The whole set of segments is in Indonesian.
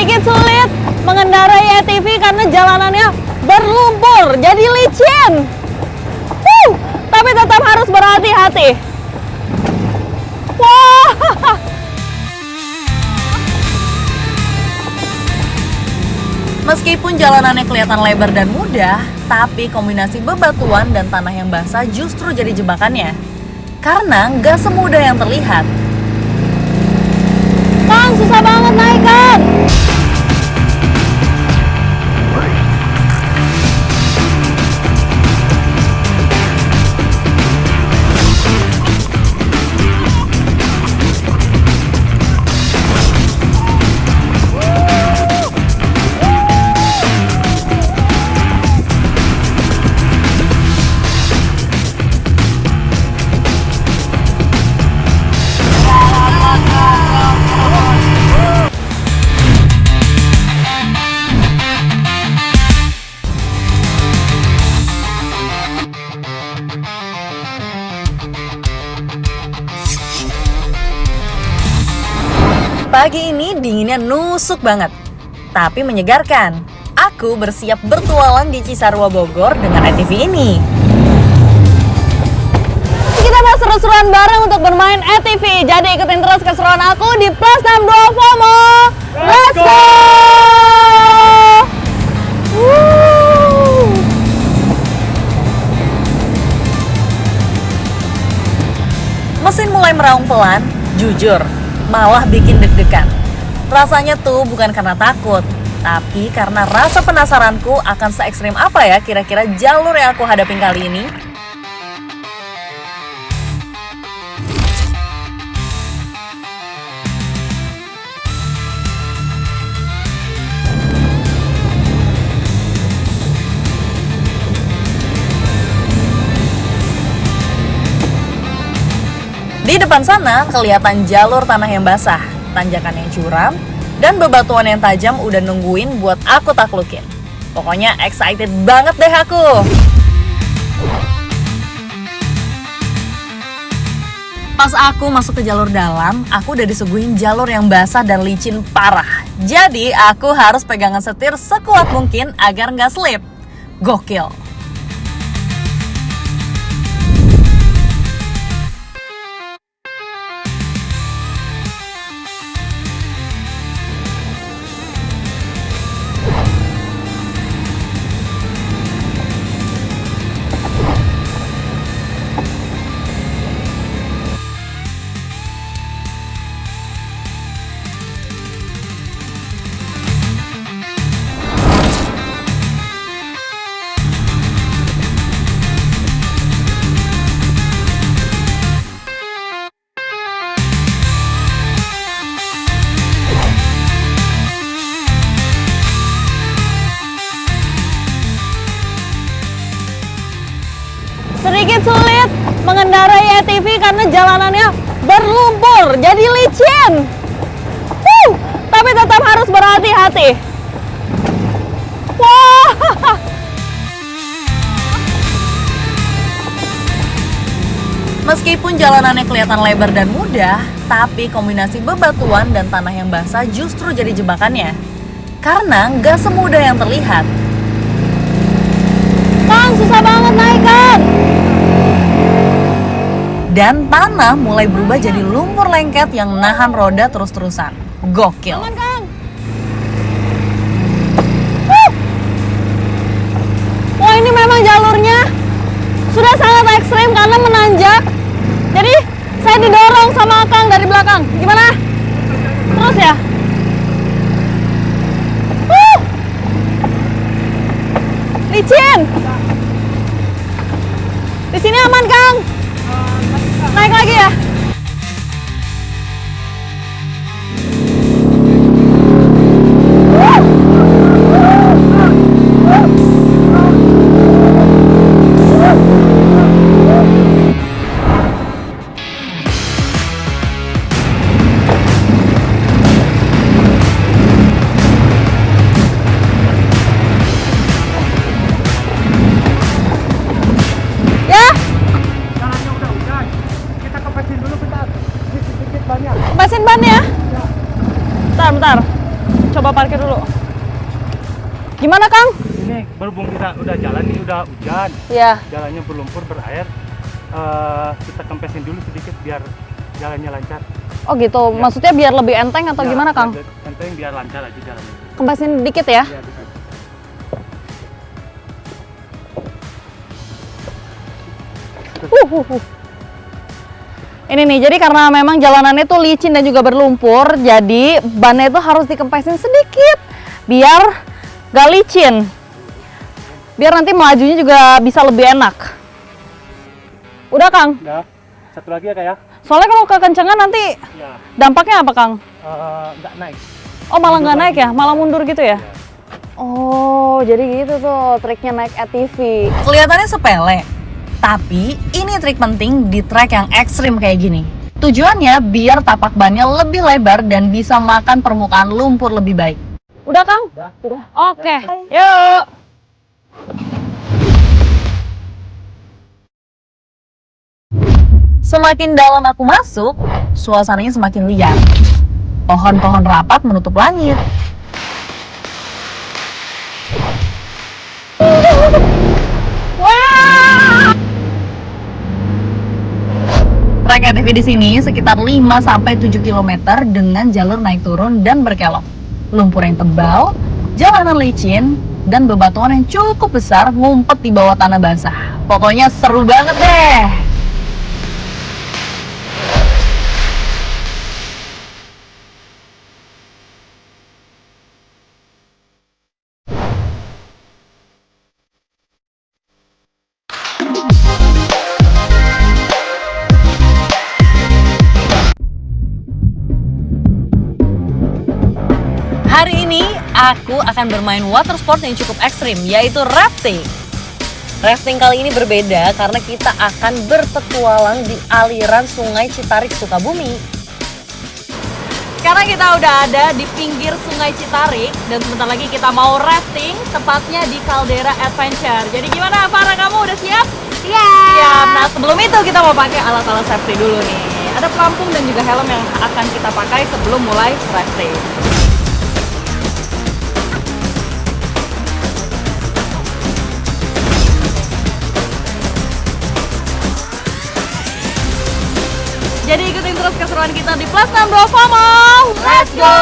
Sedikit sulit mengendarai ATV karena jalanannya berlumpur, jadi licin. Tapi tetap harus berhati-hati. Wah. Meskipun jalanannya kelihatan lebar dan mudah, tapi kombinasi bebatuan dan tanah yang basah justru jadi jebakannya. Karena nggak semudah yang terlihat. Kang, susah banget naik, Kang. Pagi ini dinginnya nusuk banget, tapi menyegarkan. Aku bersiap bertualang di Cisarua Bogor dengan ATV ini. Kita mau seru-seruan bareng untuk bermain ATV. Jadi ikutin terus keseruan aku di Plus 62 FOMO. Let's go! Mesin mulai meraung pelan, jujur, malah bikin deg-degan. Rasanya tuh bukan karena takut, tapi karena rasa penasaranku akan se-ekstrim apa ya kira-kira jalur yang aku hadapin kali ini. Di depan sana kelihatan jalur tanah yang basah, tanjakan yang curam, dan bebatuan yang tajam udah nungguin buat aku taklukin. Pokoknya excited banget deh aku. Pas aku masuk ke jalur dalam, aku udah disuguhin jalur yang basah dan licin parah. Jadi aku harus pegangan setir sekuat mungkin agar nggak slip. Gokil. Sedikit sulit mengendarai ATV karena jalanannya berlumpur, jadi licin. Tapi tetap harus berhati-hati. Wah. Meskipun jalanannya kelihatan lebar dan mudah, tapi kombinasi bebatuan dan tanah yang basah justru jadi jebakannya. Karena nggak semudah yang terlihat. Kang, susah banget naik, Kang. Dan tanah mulai berubah jadi lumpur lengket yang nahan roda terus-terusan. Gokil. Aman, Kang. Wah, ini memang jalurnya sudah sangat ekstrim karena menanjak. Jadi saya didorong sama Kang dari belakang. Gimana? Terus ya? Licin. Di sini aman, Kang. Naik lagi ya? coba parkir dulu. Gimana Kang? Ini berhubung kita udah jalan nih, udah hujan, Ya. jalannya berlumpur berair, kita kempesin dulu sedikit biar jalannya lancar. Oh gitu, Ya. maksudnya biar lebih enteng atau Ya, gimana Kang? Penting biar lancar aja jalannya. Kempesin dikit ya. Ya, dikit. Ini nih, jadi karena memang jalanannya tuh licin dan juga berlumpur, jadi bannya itu harus dikempesin sedikit biar gak licin. Biar nanti melajunya juga bisa lebih enak. Udah Kang? Udah, satu lagi ya Kak ya? Soalnya kalau kekencengan nanti Ya, dampaknya apa Kang? nggak naik. Oh malah nggak Mundur naik lagi. ya? Malah mundur gitu ya? Ya. Oh jadi gitu tuh triknya naik ATV. Kelihatannya sepele, tapi ini trik penting di trek yang ekstrim kayak gini. Tujuannya biar tapak bannya lebih lebar dan bisa makan permukaan lumpur lebih baik. Udah Kang? Udah. Oke, yuk. Semakin dalam aku masuk, suasananya semakin liar. Pohon-pohon rapat menutup langit. Trek ATV di sini sekitar 5-7 km dengan jalur naik turun dan berkelok. Lumpur yang tebal, jalanan licin, dan bebatuan yang cukup besar ngumpet di bawah tanah basah. Pokoknya seru banget deh. Hari ini aku akan bermain water sport yang cukup ekstrim, yaitu rafting. Rafting kali ini berbeda karena kita akan berpetualang di aliran Sungai Citarik, Sukabumi. Sekarang kita udah ada di pinggir Sungai Citarik dan sebentar lagi kita mau rafting, tepatnya di Caldera Adventure. Jadi gimana Farah, kamu udah siap? Siap. Nah sebelum itu kita mau pakai alat-alat safety dulu nih. Ada pelampung dan juga helm yang akan kita pakai sebelum mulai rafting. Jadi ikutin terus keseruan kita di Plus 62 FOMO. Let's go!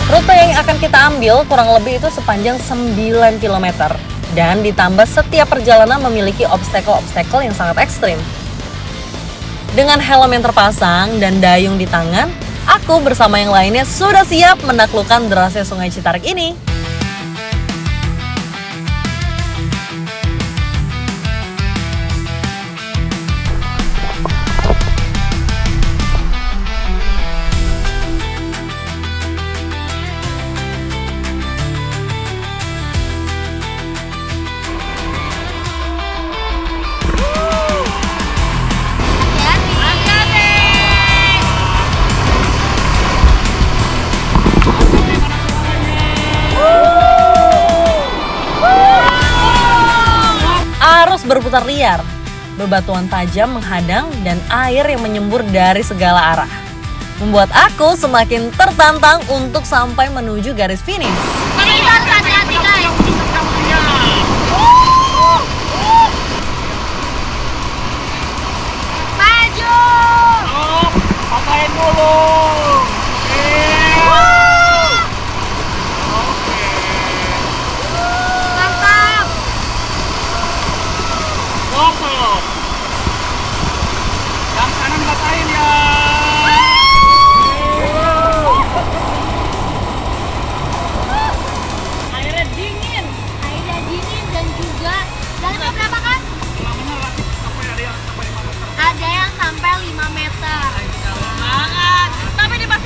Rute yang akan kita ambil kurang lebih itu sepanjang 9 km. Dan ditambah setiap perjalanan memiliki obstacle-obstacle yang sangat ekstrim. Dengan helm yang terpasang dan dayung di tangan, aku bersama yang lainnya sudah siap menaklukkan derasnya Sungai Citarik ini. Arus berputar liar, bebatuan tajam menghadang dan air yang menyembur dari segala arah. Membuat aku semakin tertantang untuk sampai menuju garis finish. Patahin dulu. Mantap. Yang kanan patahin ya. Airnya dingin dan juga dalamnya berapa kan? Lamanya lagi sampai ada yang sampai 5 meter. Ada yang sampai 5 meter. Tapi di pas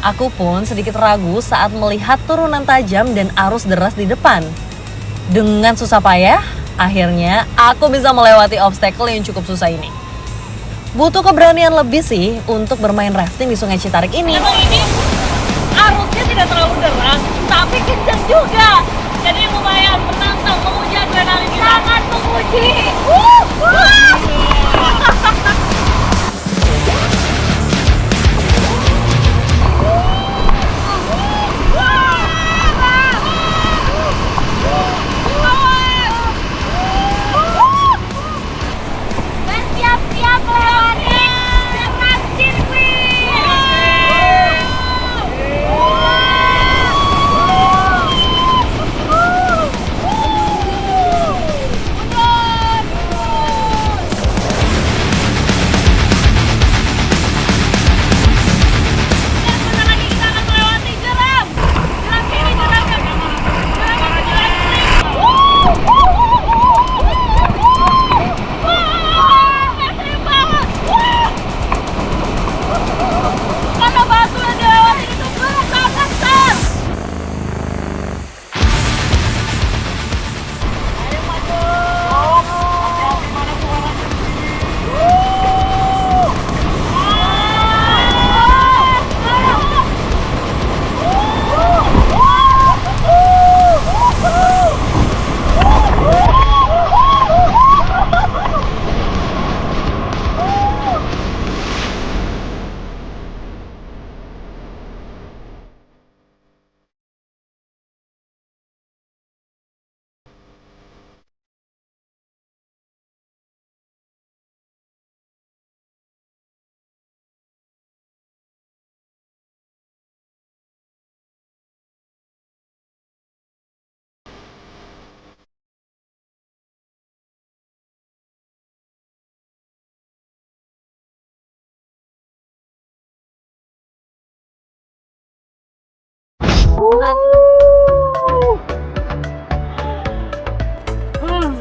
Aku pun sedikit ragu saat melihat turunan tajam dan arus deras di depan. Dengan susah payah, akhirnya aku bisa melewati obstacle yang cukup susah ini. Butuh keberanian lebih sih untuk bermain rafting di Sungai Citarik ini. Emang ini arusnya tidak terlalu deras, tapi kencang juga. Jadi lumayan menantang, menguji adrenalin kita. Sangat menguji. Bersiap-siap melewati Semat Sirkuit. Sebentar lagi kita akan melewati jeram. Jeram kiri, jeram kanan. Jeram kanan, jeram kiri. Ekstrim banget. Karena batu yang dilewati itu sangat besar. Ayo maju.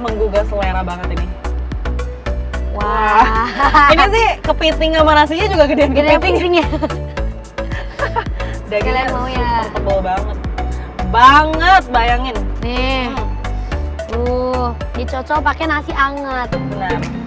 Menggugah selera banget ini. Wah. Ini sih kepiting sama nasinya juga gedean Gede kepiting. pitingnya. Dagingnya Kalian mau ya? super tebal banget. Banget, bayangin. Nih. Dicocol pakai nasi anget. Benar.